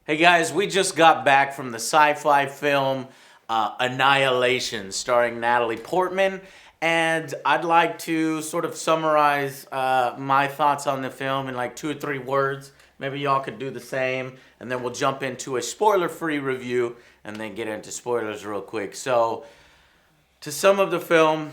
Hey guys, we just got back from the sci-fi film Annihilation, starring Natalie Portman, and I'd like to sort of summarize my thoughts on the film in like 2 or 3 words. Maybe y'all could do the same, and then we'll jump into a spoiler-free review, and then get into spoilers real quick. So, to sum up the film,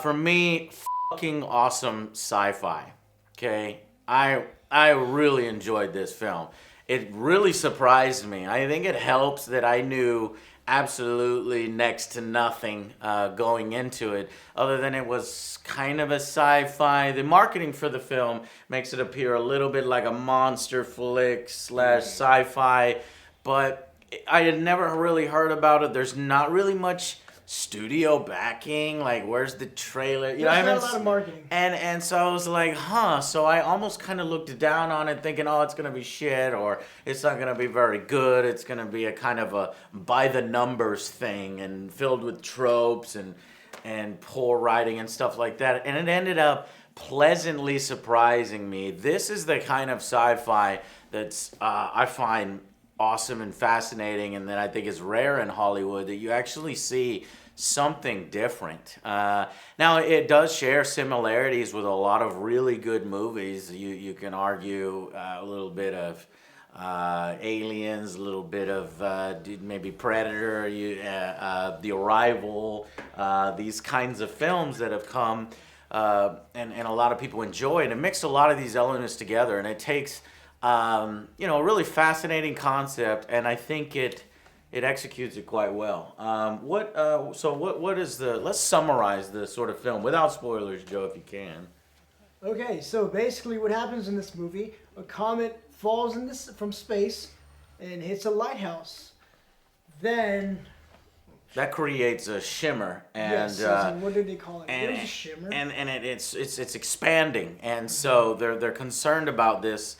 for me, fucking awesome sci-fi. Okay, I really enjoyed this film. It really surprised me. I think it helps that I knew absolutely next to nothing going into it, other than it was kind of a sci-fi. The marketing for the film makes it appear a little bit like a monster flick slash sci-fi, but I had never really heard about it. There's not really much studio backing. Like, where's the trailer? There's not a lot of marketing. And so I was like, huh. So I almost kind of looked down on it, thinking, oh, it's gonna be shit, or it's not gonna be very good. It's gonna be a kind of a by the numbers thing and filled with tropes and poor writing and stuff like that. And it ended up pleasantly surprising me. This is the kind of sci-fi that's I find awesome and fascinating, and that I think is rare in Hollywood, that you actually see something different. Now, it does share similarities with a lot of really good movies. You can argue a little bit of Aliens, a little bit of maybe Predator, The Arrival, these kinds of films that have come and a lot of people enjoy it, and mix a lot of these elements together, and it takes a really fascinating concept, and I think it executes it quite well. What is the? Let's summarize the sort of film without spoilers, Joe, if you can. Okay, so basically what happens in this movie, a comet falls from space and hits a lighthouse. Then that creates a shimmer, and yes, what did they call it? It was a shimmer, and it's expanding, and so they're concerned about this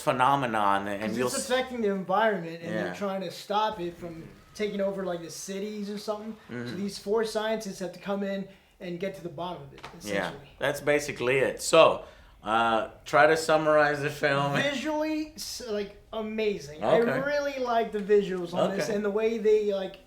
phenomenon, and it's affecting the environment, and they're trying to stop it from taking over like the cities or something. Mm-hmm. So these 4 scientists have to come in and get to the bottom of it, essentially. Yeah, that's basically it. So, try to summarize the film. Visually, like, amazing. Okay. I really like the visuals on this, and the way they like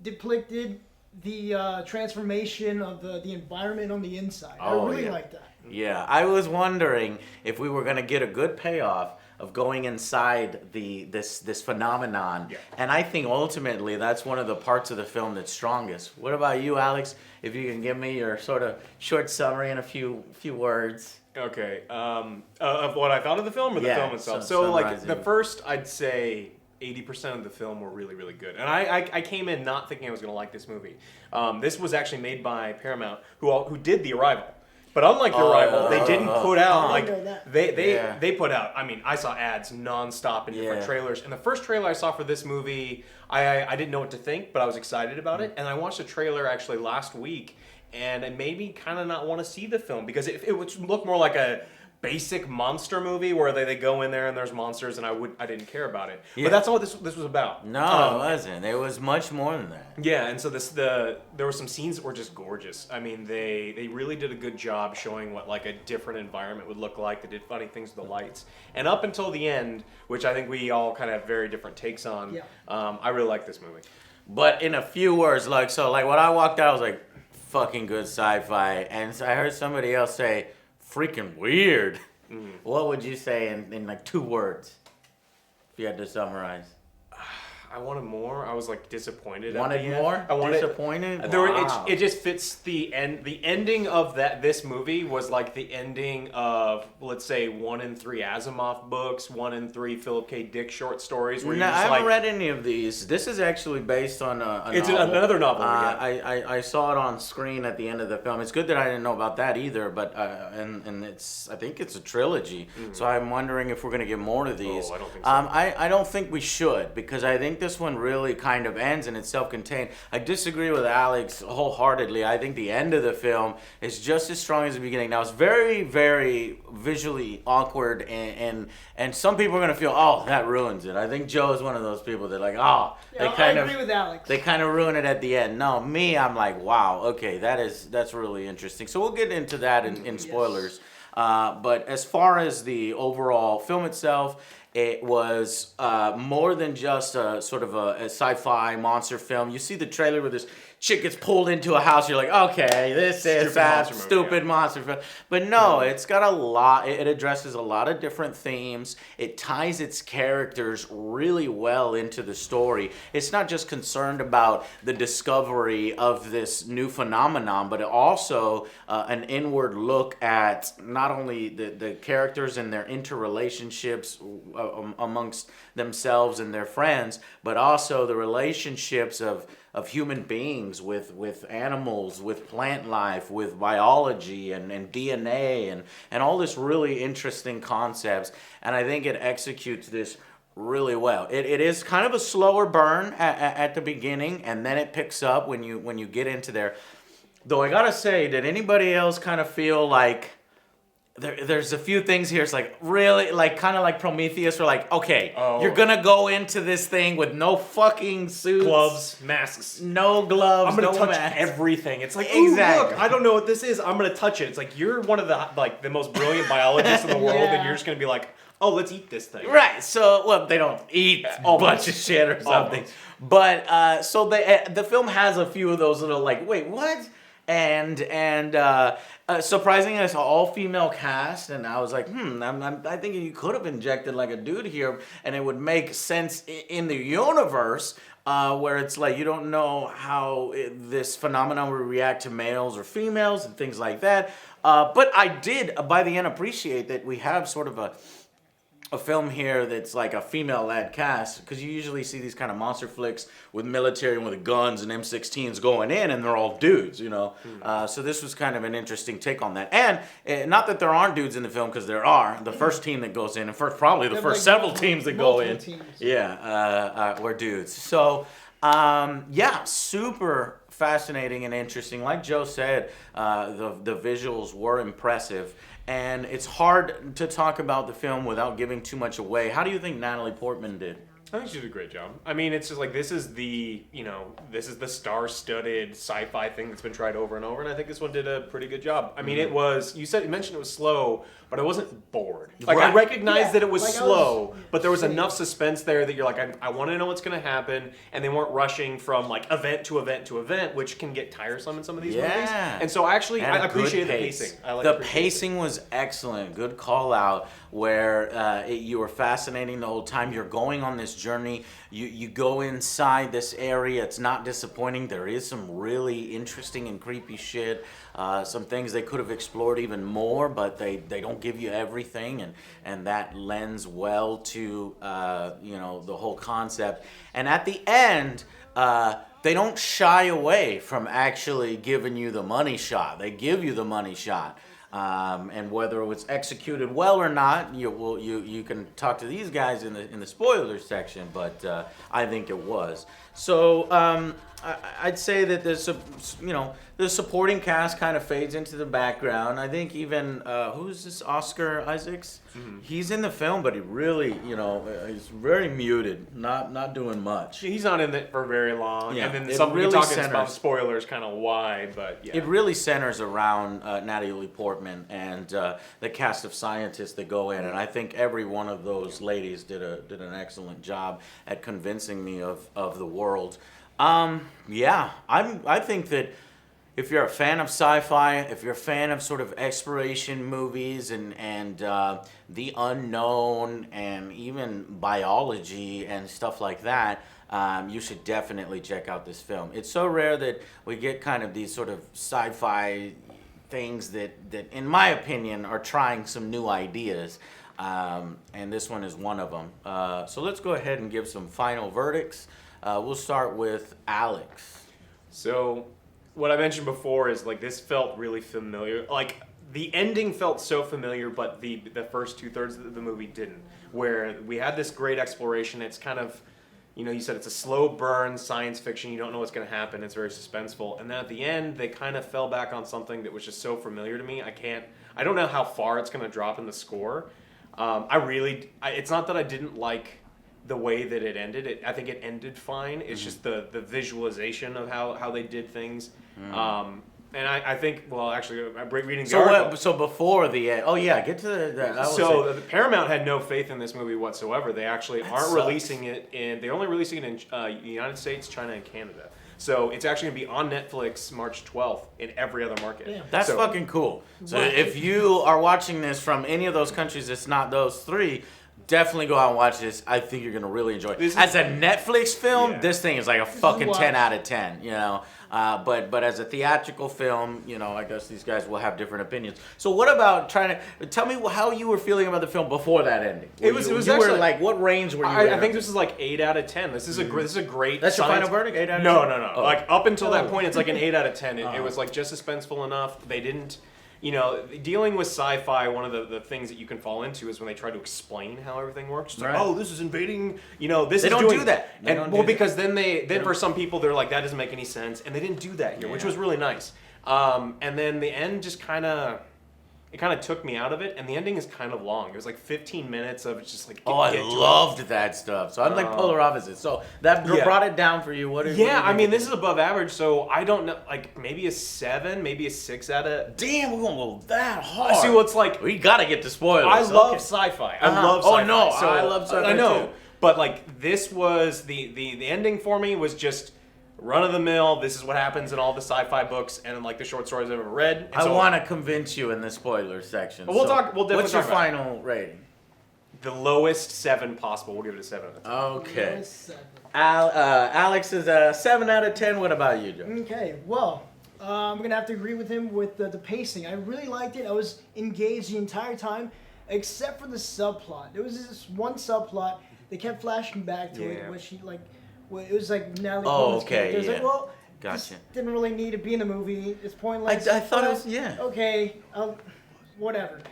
depicted the transformation of the environment on the inside. I really like that. Yeah, I was wondering if we were going to get a good payoff of going inside this phenomenon, and I think ultimately that's one of the parts of the film that's strongest. What about you, Alex? If you can give me your sort of short summary in a few words. Okay, of what I thought of the film or the film itself. So like the first, I'd say 80% of the film were really, really good. And I came in not thinking I was going to like this movie. This was actually made by Paramount, who did The Arrival. But unlike The Arrival, they didn't put out, they put out, I mean, I saw ads nonstop in different trailers. And the first trailer I saw for this movie, I didn't know what to think, but I was excited about it. And I watched a trailer actually last week, and it made me kind of not want to see the film, because it would look more like a basic monster movie where they go in there and there's monsters, and I didn't care about it. But that's all this was about. No, it wasn't. It was much more than that. Yeah, and so there were some scenes that were just gorgeous. I mean, they really did a good job showing what like a different environment would look like. They did funny things with the lights, and up until the end, which I think we all kind of have very different takes on. I really like this movie. But in a few words, like when I walked out, I was like, fucking good sci-fi, and so I heard somebody else say, freaking weird. Mm. What would you say in like 2 words if you had to summarize? I wanted more. I was like disappointed. Wanted more? I wanted disappointed. Wow. It just fits the end. The ending of this movie was like the ending of, let's say, 1 in 3 Asimov books, 1 in 3 Philip K. Dick short stories. Where I haven't read any of these. This is actually based on it's novel. Another novel. I saw it on screen at the end of the film. It's good that I didn't know about that either. But and I think it's a trilogy. Mm-hmm. So I'm wondering if we're gonna get more of these. Oh, I don't think so. I don't think we should, because I think this one really kind of ends and it's self-contained. I disagree with Alex wholeheartedly. I think the end of the film is just as strong as the beginning. Now, it's very, very visually awkward, and some people are going to feel, oh, that ruins it. I think Joe is one of those people that I agree with Alex. They kind of ruin it at the end. No, me, I'm like, wow, okay, that's really interesting. So we'll get into that in spoilers. But as far as the overall film itself, it was more than just a sort of a sci-fi monster film. You see the trailer where this chick gets pulled into a house. You're like, okay, this is a stupid monster film. But no, it's got a lot. It addresses a lot of different themes. It ties its characters really well into the story. It's not just concerned about the discovery of this new phenomenon, but it also an inward look at not only the characters and their interrelationships amongst themselves and their friends, but also the relationships of human beings with animals, with plant life, with biology and DNA and all this really interesting concepts. And I think it executes this really well. It is kind of a slower burn at the beginning, and then it picks up when you get into there. Though I gotta say, did anybody else kind of feel like there's a few things here. It's like really, like kind of like Prometheus. We're like, okay, you're gonna go into this thing with no fucking suits, gloves, masks, no gloves. I'm gonna touch everything. It's like, exactly. Look, I don't know what this is. I'm gonna touch it. It's like you're one of the most brilliant biologists in the world, and you're just gonna be like, oh, let's eat this thing. Right. So, well, they don't eat a bunch of shit or something. But so the film has a few of those little like, wait, what? And surprisingly, it's an all-female cast, and I was like, I think you could have injected like a dude here, and it would make sense in the universe, where it's like you don't know how this phenomenon would react to males or females and things like that. But I did, by the end, appreciate that we have sort of a film here that's like a female-led cast, because you usually see these kind of monster flicks with military and with guns and M16s going in, and they're all dudes, you know. So this was kind of an interesting take on that. And not that there aren't dudes in the film, because there are. The first team that goes in, and probably the first several teams that go in, were dudes. So super fascinating and interesting. Like Joe said, the visuals were impressive. And it's hard to talk about the film without giving too much away. How do you think Natalie Portman did? I think she did a great job. I mean, it's just like this is the star-studded sci-fi thing that's been tried over and over, and I think this one did a pretty good job. I mean, it was, you mentioned it was slow, but I wasn't bored. Like, I recognized that it was slow, but there was enough suspense there that you're like, I want to know what's going to happen, and they weren't rushing from like event to event to event, which can get tiresome in some of these movies. And so actually, I appreciated the pacing. The pacing was excellent. Good call out, where you were fascinating the whole time. You're going on this journey. You go inside this area. It's not disappointing. There is some really interesting and creepy shit. Some things they could have explored even more, but they don't give you everything, and that lends well to the whole concept. And at the end, they don't shy away from actually giving you the money shot. They give you the money shot. And whether it was executed well or not, you can talk to these guys in the spoilers section, but I think it was. So I'd say that the supporting cast kind of fades into the background. I think even who's this, Oscar Isaacs? Mm-hmm. He's in the film, but he really he's very muted, not doing much. He's not in it for very long. Yeah, and then some really talking about spoilers, kind of why, but yeah. It really centers around Natalie Portman and the cast of scientists that go in, and I think every one of those ladies did an excellent job at convincing me of the world. I think that if you're a fan of sci-fi, if you're a fan of sort of exploration movies and the unknown and even biology and stuff like that, you should definitely check out this film. It's so rare that we get kind of these sort of sci-fi things that in my opinion, are trying some new ideas. And this one is one of them. So let's go ahead and give some final verdicts. We'll start with Alex. So what I mentioned before is like this felt really familiar. Like the ending felt so familiar, but the first 2/3 of the movie didn't. Where we had this great exploration. It's kind of, you said it's a slow burn science fiction. You don't know what's going to happen. It's very suspenseful. And then at the end, they kind of fell back on something that was just so familiar to me. I don't know how far it's going to drop in the score. It's not that I didn't like the way that it ended. I think it ended fine. It's just the visualization of how they did things. And I think, well, actually, I'm reading the So article. what? So before the end. Oh yeah, get to the Paramount had no faith in this movie whatsoever. They actually aren't releasing it they're only releasing it in the United States, China, and Canada. So it's actually going to be on Netflix March 12th in every other market. Yeah. That's fucking cool. So if you are watching this from any of those countries, it's not those three, definitely go out and watch this. I think you're going to really enjoy it. As a Netflix film, this thing is like a fucking 10 out of 10, you know. But as a theatrical film, you know, I guess these guys will have different opinions. So what about tell me how you were feeling about the film before that ending? It was you actually, were like, what range were you in? I think this is like 8 out of 10. This is a great. That's your final verdict? 8 out of 10? No. Oh. Like up until that point, it's like an 8 out of 10. It was like just suspenseful enough. They didn't. You know, dealing with sci-fi, one of the things that you can fall into is when they try to explain how everything works. It's like, oh, this is invading. You know, this they is don't doing do that. Because then for some people they're like, that doesn't make any sense, and they didn't do that here, which was really nice. And then the end just kind of took me out of it, and the ending is kind of long. It was like 15 minutes of just like. I loved that stuff. So I'm like polar opposites. So that brought it down for you. I mean, this is above average, so I don't know, like maybe a 7, maybe a 6 out of. Damn, we're gonna go that hard. See, what's like we gotta get to spoilers. I love sci-fi. I love sci-fi. Oh no, so I love sci-fi I know, too. but like this was the ending for me was just. Run of the mill. This is what happens in all the sci-fi books and like the short stories I've ever read. I want to convince you in the spoiler section. But we'll definitely what's your talk about final rating? The lowest 7 possible. We'll give it a 7 out of 10. Okay. Alex is a 7 out of 10. What about you, Joe? Okay. Well, I'm gonna have to agree with him with the pacing. I really liked it. I was engaged the entire time, except for the subplot. There was this one subplot. They kept flashing back to it, where she like. Well, it was like Natalie Portman's character. It was like, well, this didn't really need to be in the movie. It's pointless. I thought it was, okay, whatever.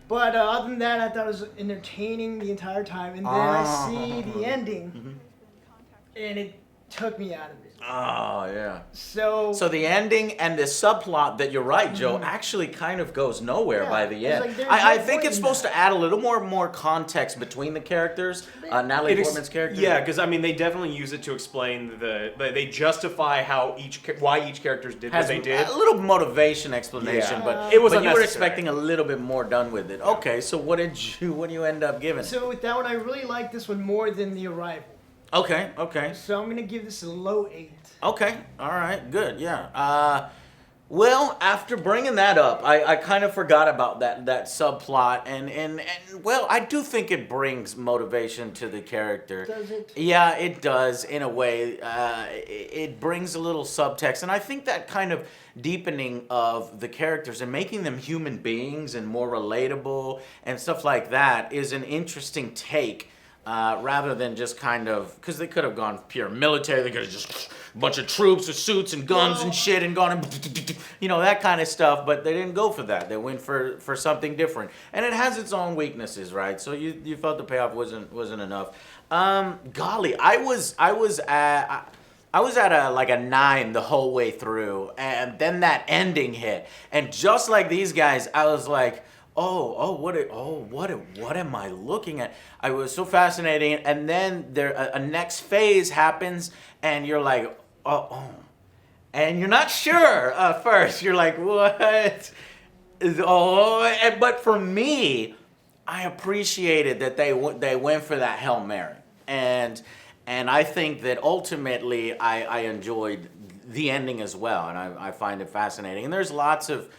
But other than that, I thought it was entertaining the entire time. And then I see the ending, and it took me out of it. Oh, yeah. So the ending and the subplot that you're right, Joe, actually kind of goes nowhere by the end. Like, I think it's supposed to add a little more context between the characters. Natalie Portman's character. Yeah, because I mean, they definitely use it to explain they justify why each character did what they did. A little motivation explanation, but it was you were unnecessary. expecting a little bit more done with it. Okay, so what do you end up giving? So with that one, I really like this one more than The Arrival. Okay. So I'm gonna give this a low 8. Okay, all right, good, yeah. Well, after bringing that up, I kind of forgot about that subplot, and well, I do think it brings motivation to the character. Does it? Yeah, it does, in a way. It brings a little subtext, and I think that kind of deepening of the characters and making them human beings and more relatable and stuff like that is an interesting take. Rather than just kind of, because they could have gone pure military, they could have just a bunch of troops with suits and guns and shit and gone and, you know, that kind of stuff, but they didn't go for that. They went for something different. And it has its own weaknesses, right? So you felt the payoff wasn't enough. Golly, I was at a 9 the whole way through, and then that ending hit. And just like these guys, I was like, what am I looking at? I was so fascinating, and then a next phase happens, and you're like, and you're not sure at first. You're like, what? But for me, I appreciated that they went for that Hail Mary, and I think that ultimately I enjoyed the ending as well, and I find it fascinating. And there's lots of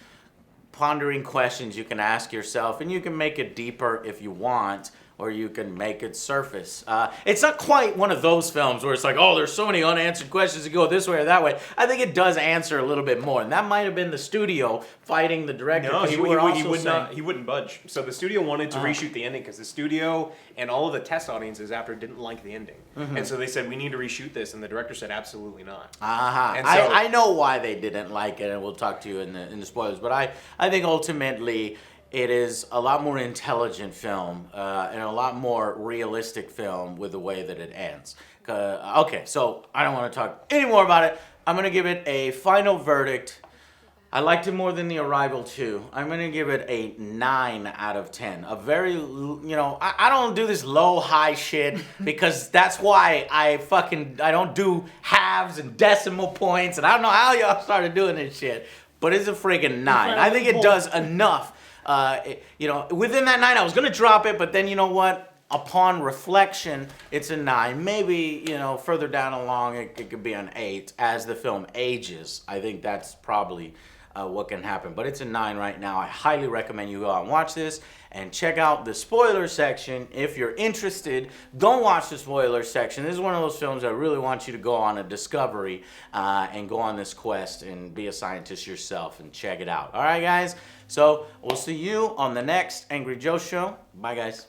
pondering questions you can ask yourself, and you can make it deeper if you want, or you can make it surface. It's not quite one of those films where it's like, oh, there's so many unanswered questions to go this way or that way. I think it does answer a little bit more, and that might have been the studio fighting the director. No, he wouldn't budge. So the studio wanted to reshoot the ending because the studio and all of the test audiences after didn't like the ending, and so they said we need to reshoot this, and the director said absolutely not. And so, I know why they didn't like it, and we'll talk to you in the spoilers. But I think ultimately it is a lot more intelligent film and a lot more realistic film with the way that it ends. Okay, so I don't want to talk any more about it. I'm going to give it a final verdict. I liked it more than The Arrival too. I'm going to give it a 9 out of 10. A very, I don't do this low-high shit because that's why I don't do halves and decimal points, and I don't know how y'all started doing this shit. but it's a friggin' 9. I think it does enough. Within that 9, I was gonna drop it, but then you know what? Upon reflection, it's a 9. Maybe, further down along, it could be an 8 as the film ages. I think that's probably what can happen. But it's a 9 right now. I highly recommend you go out and watch this and check out the spoiler section. If you're interested, go watch the spoiler section. This is one of those films I really want you to go on a discovery and go on this quest and be a scientist yourself and check it out. All right, guys? So we'll see you on the next Angry Joe Show. Bye, guys.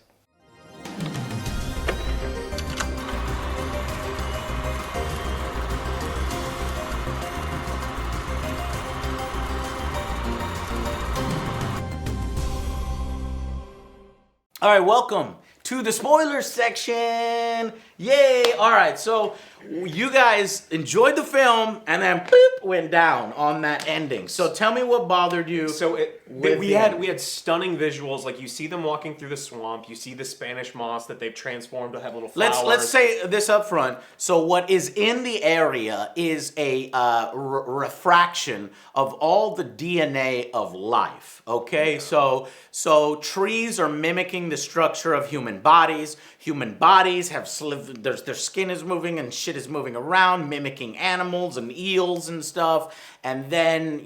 All right, welcome to the spoilers section. Yay! All right, so you guys enjoyed the film and then boop, went down on that ending. So tell me what bothered you. So we had stunning visuals. Like you see them walking through the swamp. You see the Spanish moss that they've transformed to have little flowers. Let's say this up front. So what is in the area is a refraction of all the DNA of life. Okay, so trees are mimicking the structure of human bodies. Human bodies have their skin is moving and shit is moving around, mimicking animals and eels and stuff. And then,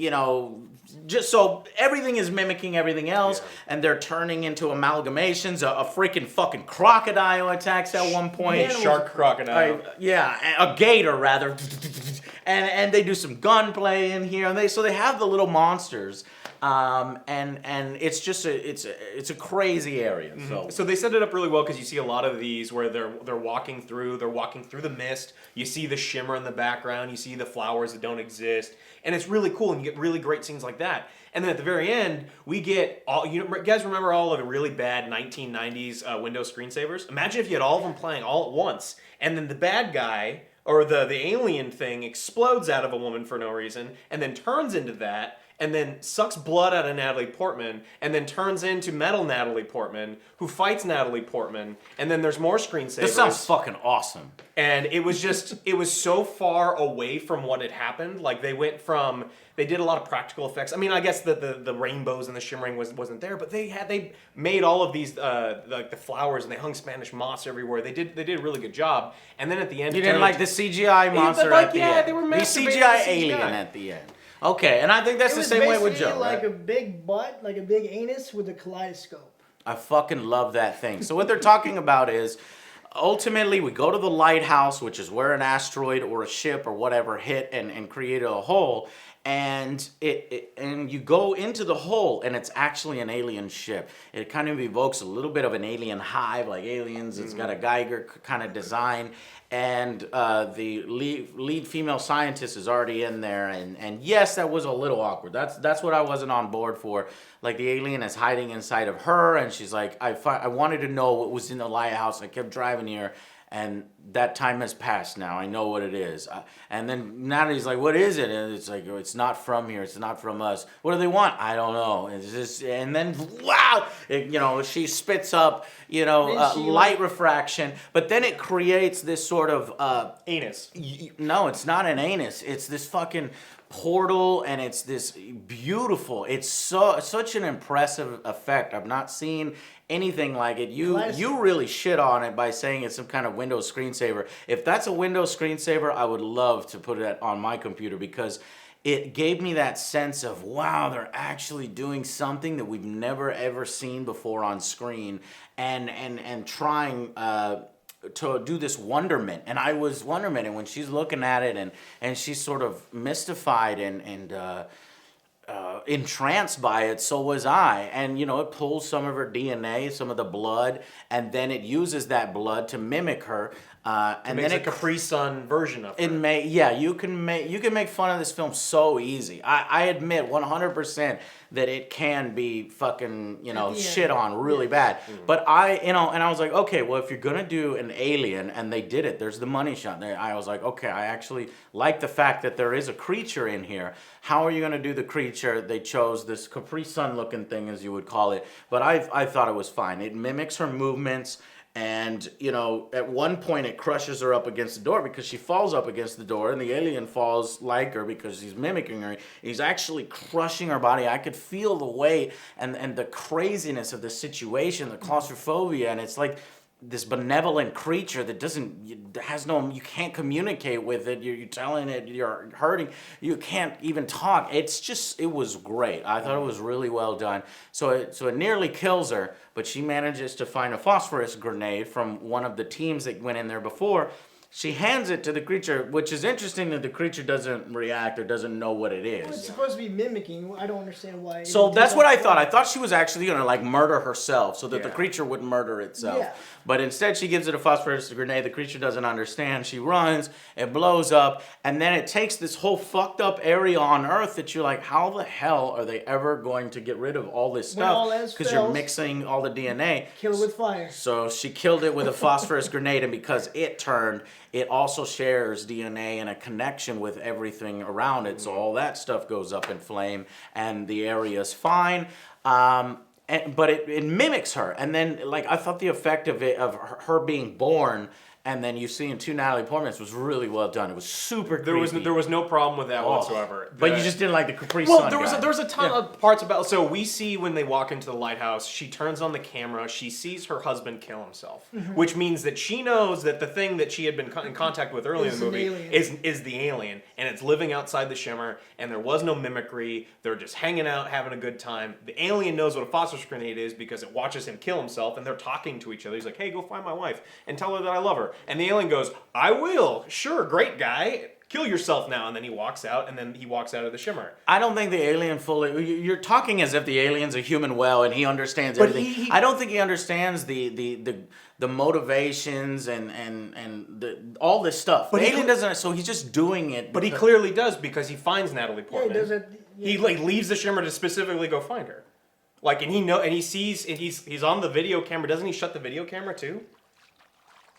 just so everything is mimicking everything else, and they're turning into amalgamations. A freaking fucking crocodile attacks at one point. Shark crocodile. A gator rather. And they do some gunplay in here. And they have the little monsters. And it's just it's a crazy area. Mm-hmm. So they set it up really well because you see a lot of these where they're walking through the mist. You see the shimmer in the background. You see the flowers that don't exist, and it's really cool. And you get really great scenes like that. And then at the very end, we get all. You guys remember all of the really bad 1990s Windows screensavers? Imagine if you had all of them playing all at once, and then the bad guy or the alien thing explodes out of a woman for no reason, and then turns into that. And then sucks blood out of Natalie Portman, and then turns into metal Natalie Portman, who fights Natalie Portman, and then there's more screensavers. This sounds fucking awesome. And it was so far away from what had happened. Like they did a lot of practical effects. I mean, I guess the rainbows and the shimmering wasn't there, but they made all of these like the flowers, and they hung Spanish moss everywhere. They did a really good job. And then at the end, you didn't like the CGI monster at the end. They were the CGI alien at the end. Okay, and I think that's the same way with Joe. Like a big butt, like a big anus with a kaleidoscope. I fucking love that thing. So what they're talking about is, ultimately, we go to the lighthouse, which is where an asteroid or a ship or whatever hit and created a hole. And and you go into the hole, and it's actually an alien ship. It kind of evokes a little bit of an alien hive, like Aliens. It's got a Geiger kind of design, and the lead female scientist is already in there. And yes, that was a little awkward. That's what I wasn't on board for. Like the alien is hiding inside of her, and she's like, I wanted to know what was in the lighthouse. I kept driving here. And that time has passed now. I know what it is. And then Natalie's like, what is it? And it's like, it's not from here. It's not from us. What do they want? I don't know. It's just, and then, wow, she spits up, light refraction. But then it creates this sort of... anus. No, it's not an anus. It's this fucking portal, and it's this beautiful... It's such an impressive effect. I've not seen anything like it. You really shit on it by saying it's some kind of Windows screensaver. If that's a Windows screensaver, I would love to put it on my computer, because it gave me that sense of, wow, they're actually doing something that we've never ever seen before on screen, and trying to do this wonderment. And I was wonderment, and when she's looking at it and she's sort of mystified and entranced by it, so was I. And it pulls some of her DNA, some of the blood, and then it uses that blood to mimic her. And then a Capri Sun version of her. You can make fun of this film so easy. I admit 100% that it can be fucking shit on really bad. But and I was like, okay, well, if you're gonna do an alien, and they did it, there's the money shot there. I was like, okay, I actually like the fact that there is a creature in here. How are you gonna do the creature? They chose this Capri Sun looking thing, as you would call it, but I thought it was fine. It mimics her movements. And, you know, at one point it crushes her up against the door because she falls up against the door, and the alien falls like her because he's mimicking her. He's actually crushing her body. I could feel the weight and the craziness of the situation, the claustrophobia, and it's like this benevolent creature that you can't communicate with it. You're telling it you're hurting. You can't even talk. It was great. I thought it was really well done. So it nearly kills her, but she manages to find a phosphorus grenade from one of the teams that went in there before. She hands it to the creature, which is interesting that the creature doesn't react or doesn't know what it is. Well, it's supposed to be mimicking. I don't understand why. So that's what I thought. I thought she was actually going to like murder herself so that the creature would murder itself. Yeah. But instead she gives it a phosphorus grenade. The creature doesn't understand. She runs, it blows up, and then it takes this whole fucked up area on Earth that you're like, how the hell are they ever going to get rid of all this stuff? Because you're mixing all the DNA. Kill it with fire. So she killed it with a phosphorus grenade, and because it turned, it also shares DNA and a connection with everything around it. So all that stuff goes up in flame, and the area's fine. But it mimics her. And then, like, I thought the effect of her being born, and then you see in two Natalie Portman was really well done. It was super creepy. There was no problem with that whatsoever. But you just didn't like the Capri Sun there was a ton of parts about. So we see when they walk into the lighthouse, she turns on the camera. She sees her husband kill himself, which means that she knows that the thing that she had been in contact with earlier in the movie is the alien, and it's living outside the shimmer. And there was no mimicry. They're just hanging out, having a good time. The alien knows what a phosphorus grenade is because it watches him kill himself, and they're talking to each other. He's like, "Hey, go find my wife and tell her that I love her." And the alien goes, "I will. Sure, great guy. Kill yourself now." And then he walks out, and then he walks out of the shimmer. I don't think the alien fully... You're talking as if the alien's a human well, and he understands everything. I don't think he understands the motivations and all this stuff. But the alien doesn't, so he's just doing it. But he clearly does, because he finds Natalie Portman. Yeah, he does it. Yeah. He like leaves the shimmer to specifically go find her. Like, and he sees, and he's on the video camera. Doesn't he shut the video camera too?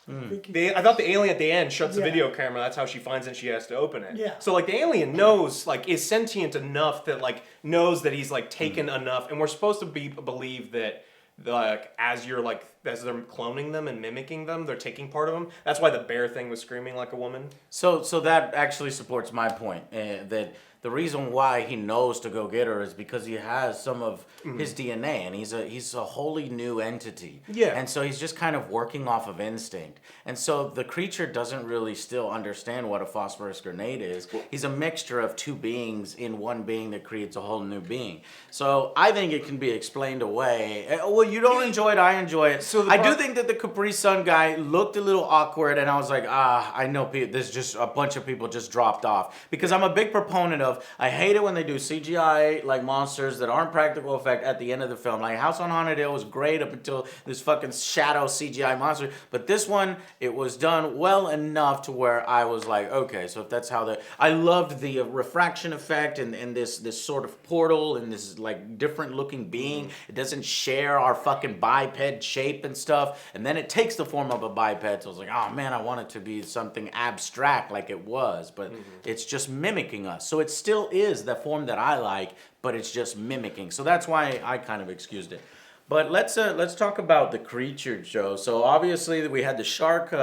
I thought the alien at the end shuts the video camera. That's how she finds it. She has to open it. Yeah. So like the alien knows, like, is sentient enough that like knows that he's like taken enough, and we're supposed to believe that like as they're cloning them and mimicking them, they're taking part of them. That's why the bear thing was screaming like a woman. So that actually supports my point that the reason why he knows to go get her is because he has some of his DNA, and he's a wholly new entity. Yeah. And so he's just kind of working off of instinct. And so the creature doesn't really still understand what a phosphorus grenade is. He's a mixture of two beings in one being that creates a whole new being. So I think it can be explained away. Well, you don't enjoy it, I enjoy it. So I do think that the Capri Sun guy looked a little awkward, and I was like, I know there's just a bunch of people just dropped off. Because I'm a big proponent of, I hate it when they do CGI like monsters that aren't practical effect at the end of the film. Like House on Haunted Hill was great up until this fucking shadow CGI monster. But this one, it was done well enough to where I was like, okay, so if that's how I loved the refraction effect and this sort of portal and this like different looking being. It doesn't share our fucking biped shape and stuff. And then it takes the form of a biped. So I was like, oh man, I want it to be something abstract like it was. But it's just mimicking us. So it still is the form that I like, but it's just mimicking. So that's why I kind of excused it. But let's talk about the creature, Joe. So obviously we had the shark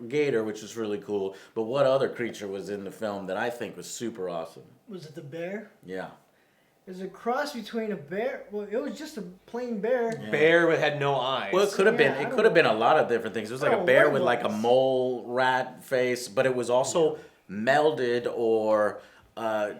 gator, which was really cool. But what other creature was in the film that I think was super awesome? Was it the bear? Yeah. It was a cross between a bear. Well, it was just a plain bear. Yeah. Bear had no eyes. Well, it could have been. It could have been a lot of different things. It was like a bear with like a mole rat face, but it was also melded or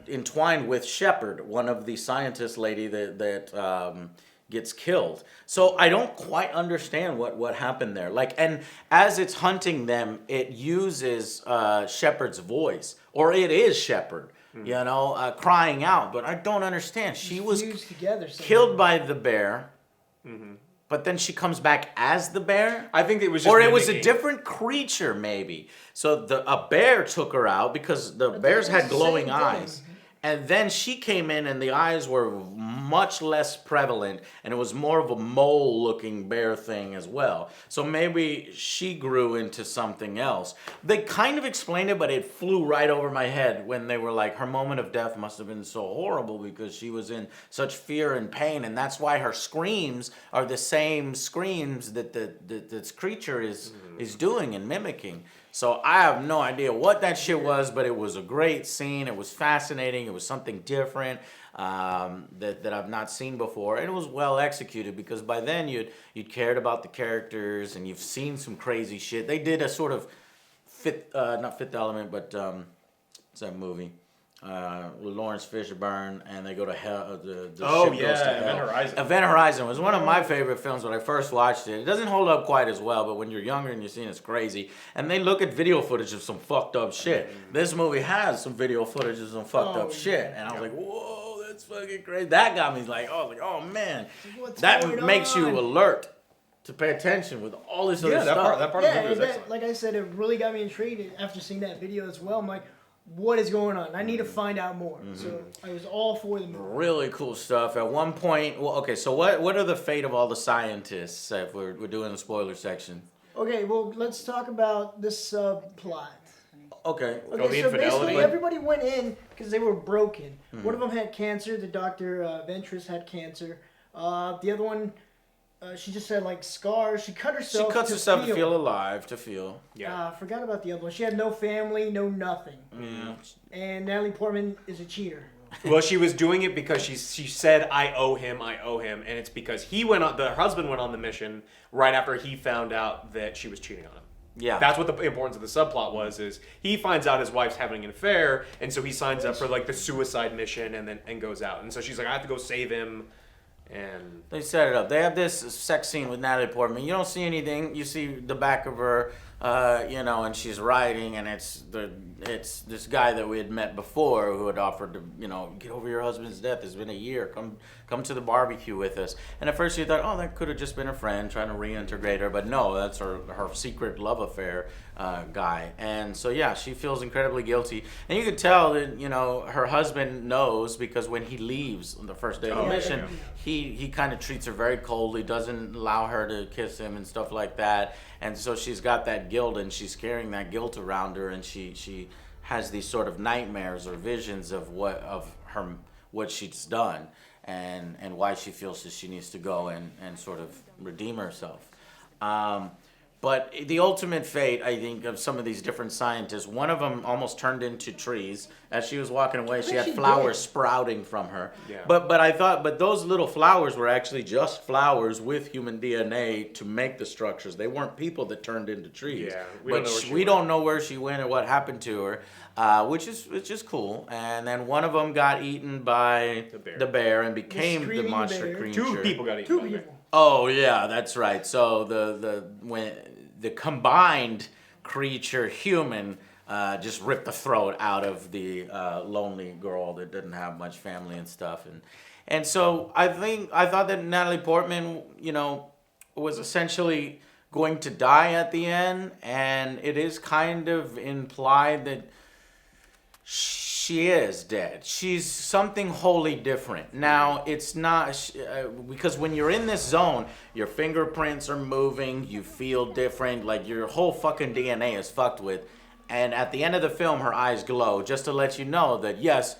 entwined with Shepard, one of the scientist lady that gets killed. So I don't quite understand what happened there. Like, and as it's hunting them, it uses Shepard's voice, or it is Shepard, you know, crying out. But I don't understand. She was killed by the bear. But then she comes back as the bear? I think it was just Or it was a different creature, maybe. So a bear took her out because the bears had glowing eyes. And then she came in and the eyes were much less prevalent and it was more of a mole looking bear thing as well. So maybe she grew into something else. They kind of explained it, but it flew right over my head when they were like, her moment of death must have been so horrible because she was in such fear and pain. And that's why her screams are the same screams that this creature is doing and mimicking. So I have no idea what that shit was, but it was a great scene. It was fascinating. It was something different that I've not seen before. And it was well executed because by then you'd cared about the characters and you've seen some crazy shit. They did a sort of not Fifth Element, but what's that movie? With Lawrence Fishburne, and they go to hell. The ship goes to hell. Event Horizon. Event Horizon was one of my favorite films when I first watched it. It doesn't hold up quite as well, but when you're younger and you're seeing it's crazy. And they look at video footage of some fucked up shit. This movie has some video footage of some fucked up shit, and I was like, whoa, that's fucking crazy. That got me like, oh man, that makes you alert to pay attention with all this other stuff. That part of the movie was excellent. Like I said, it really got me intrigued after seeing that video as well. I'm like, what is going on? I need to find out more. So I was all for the movie. Really cool stuff. At one point, well, okay, so what are the fate of all the scientists if we're doing the spoiler section? Okay, well, let's talk about this subplot. Okay. Okay, so basically everybody went in because they were broken. One of them had cancer. The Dr. Ventress had cancer. The other one, she just had like scars. She cut herself. She cuts herself to feel alive, to feel. Yeah. Forgot about the other one. She had no family, no nothing. Yeah. And Natalie Portman is a cheater. Well, she was doing it because she said, I owe him, and it's because the husband went on the mission right after he found out that she was cheating on him. Yeah. That's what the importance of the subplot was, is he finds out his wife's having an affair, and so he signs up for like the suicide mission and goes out. And so she's like, I have to go save him. And they set it up. They have this sex scene with Natalie Portman. You don't see anything. You see the back of her, and she's riding, and it's this guy that we had met before who had offered to, get over your husband's death. It's been a year. Come to the barbecue with us. And at first you thought, that could have just been a friend trying to reintegrate her, but no, that's her secret love affair guy. And so yeah, she feels incredibly guilty, and you could tell that her husband knows because when he leaves on the first day of the mission, he kind of treats her very coldly, doesn't allow her to kiss him and stuff like that. And so she's got that guilt, and she's carrying that guilt around her, and she has these sort of nightmares or visions of what she's done, and why she feels that she needs to go and sort of redeem herself. But the ultimate fate, I think, of some of these different scientists, one of them almost turned into trees. As she was walking away, she had flowers sprouting from her. Yeah. But those little flowers were actually just flowers with human DNA to make the structures. They weren't people that turned into trees. Yeah, we don't know where she went or what happened to her, which is cool. And then one of them got eaten by the bear and became the monster creature. 2 people got eaten by the bear. Oh yeah, that's right. So when the combined creature human just ripped the throat out of the lonely girl that didn't have much family and stuff, and so I thought that Natalie Portman, was essentially going to die at the end, and it is kind of implied that she is dead. She's something wholly different. Now, it's not, because when you're in this zone, your fingerprints are moving, you feel different, like your whole fucking DNA is fucked with. And at the end of the film, her eyes glow, just to let you know that, yes,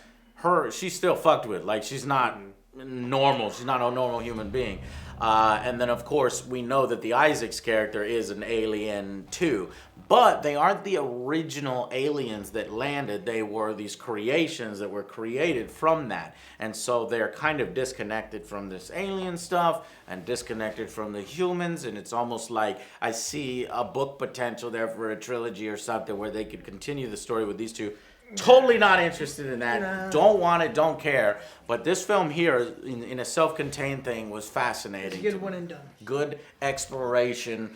she's still fucked with. Like, she's not normal. She's not a normal human being. And then, of course, we know that the Isaacs character is an alien, too. But they aren't the original aliens that landed. They were these creations that were created from that. And so they're kind of disconnected from this alien stuff and disconnected from the humans. And it's almost like I see a book potential there for a trilogy or something where they could continue the story with these two. Totally not interested in that. No. Don't want it, don't care. But this film here, in a self-contained thing, was fascinating. It's a good one and done. Good exploration.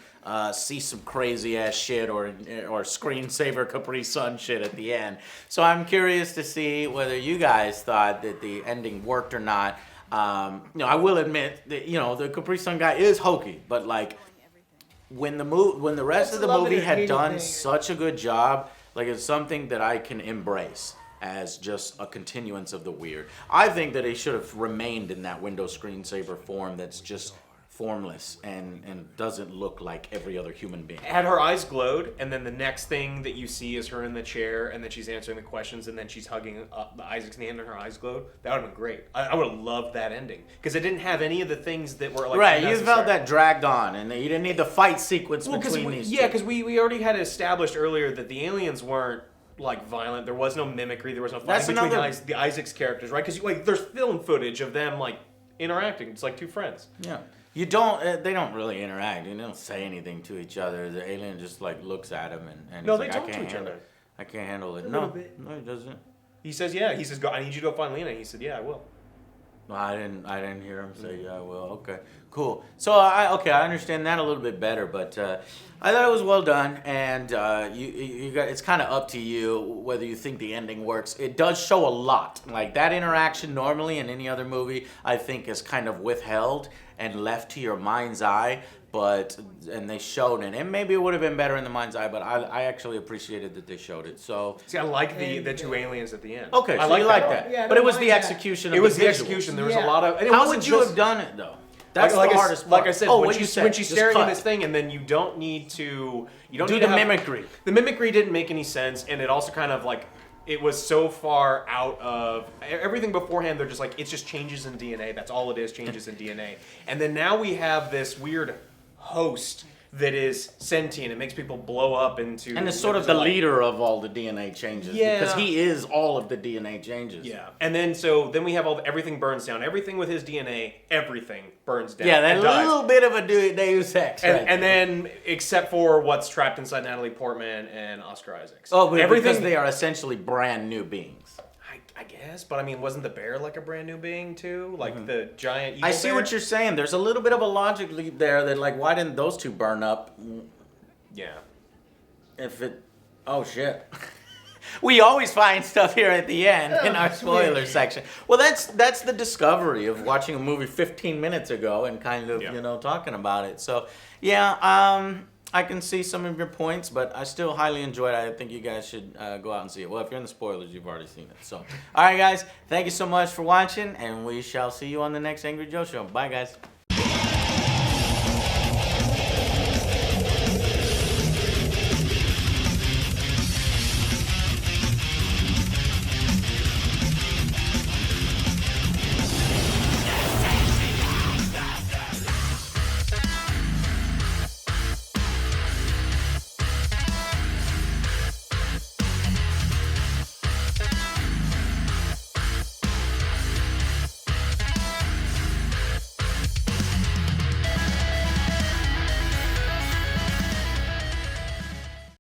See some crazy ass shit or screensaver Capri Sun shit at the end. So I'm curious to see whether you guys thought that the ending worked or not. I will admit that the Capri Sun guy is hokey, but like when the rest of the movie had done such a good job. Like, it's something that I can embrace. as just a continuance of the weird. I think that he should have remained in that window screensaver form that's just formless and doesn't look like every other human being. Had her eyes glowed, and then the next thing that you see is her in the chair, and then she's answering the questions, and then she's hugging Isaac's hand, and her eyes glowed. That would have been great. I would have loved that ending because it didn't have any of the things that were like right. You felt that dragged on, and you didn't need the fight sequence between these two. Yeah, because we already had established earlier that the aliens weren't like violent. There was no mimicry. There was no fighting between the Isaac's characters, right? Because like there's film footage of them like interacting. It's like two friends. Yeah. You don't. They don't really interact. They don't say anything to each other. The alien just like looks at him and no, he's they like, talk to each other. I can't handle it. A No, little bit. no, he doesn't. He says, "Yeah." He says, "Go. I need you to go find Lena." He said, "Yeah, I will." No, I didn't hear him say, "Yeah, well, okay, cool." So I understand that a little bit better, but I thought it was well done, and you got. It's kind of up to you whether you think the ending works. It does show a lot, like that interaction normally in any other movie, I think is kind of withheld and left to your mind's eye. And they showed it, and maybe it would have been better in the mind's eye, but I actually appreciated that they showed it. So see, I like the two aliens at the end. okay, I so you like that, Yeah, but it was mind the that. execution. It was the execution. There was a lot of. And it How wasn't would you have done it though? That's the hardest part. Like I said, when she's staring at this thing, and then you don't need to. You don't do need the to have, mimicry. The mimicry didn't make any sense, and it also kind of like. It was so far out of everything beforehand. They're just like it's just changes in DNA. That's all it is, changes in DNA. And then now we have this weird host that is sentient. It makes people blow up into. And is sort of the leader of all the DNA changes. Yeah. Because he is all of the DNA changes. Yeah. And then we have everything burns down. Everything with his DNA, everything burns down. Yeah, that and dies. little bit of a Deus Ex. And then, except for what's trapped inside Natalie Portman and Oscar Isaacs. Oh, but because they are essentially brand new beings. I guess, but I mean, wasn't the bear like a brand new being too? Like the giant evil I see bear? what you're saying. There's a little bit of a logic leap there that, like, why didn't those two burn up? Yeah. Oh, shit. We always find stuff here at the end in our spoiler section. Well, that's the discovery of watching a movie 15 minutes ago and kind of, talking about it. So, yeah, I can see some of your points, but I still highly enjoyed it. I think you guys should go out and see it. Well, if you're in the spoilers, you've already seen it. So, all right, guys, thank you so much for watching, and we shall see you on the next Angry Joe Show. Bye, guys.